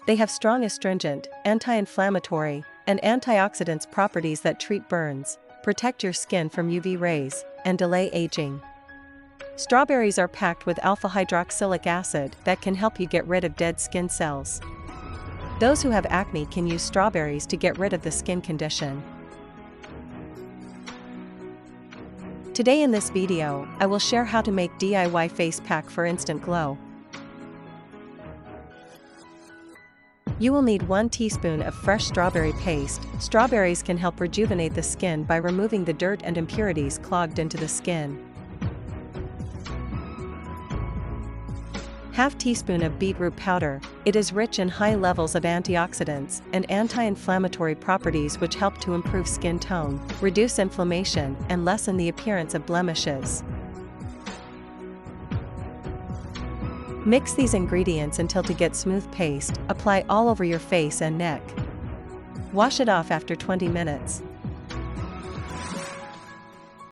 They have strong astringent, anti-inflammatory, and antioxidants properties that treat burns, protect your skin from UV rays, and delay aging. Strawberries are packed with alpha-hydroxylic acid that can help you get rid of dead skin cells. Those who have acne can use strawberries to get rid of the skin condition. Today in this video, I will share how to make DIY face pack for instant glow. You will need 1 teaspoon of fresh strawberry paste. Strawberries can help rejuvenate the skin by removing the dirt and impurities clogged into the skin. 1/2 teaspoon of beetroot powder. It is rich in high levels of antioxidants and anti-inflammatory properties which help to improve skin tone, reduce inflammation, and lessen the appearance of blemishes. Mix these ingredients until to get smooth paste. Apply all over your face and neck. Wash it off after 20 minutes.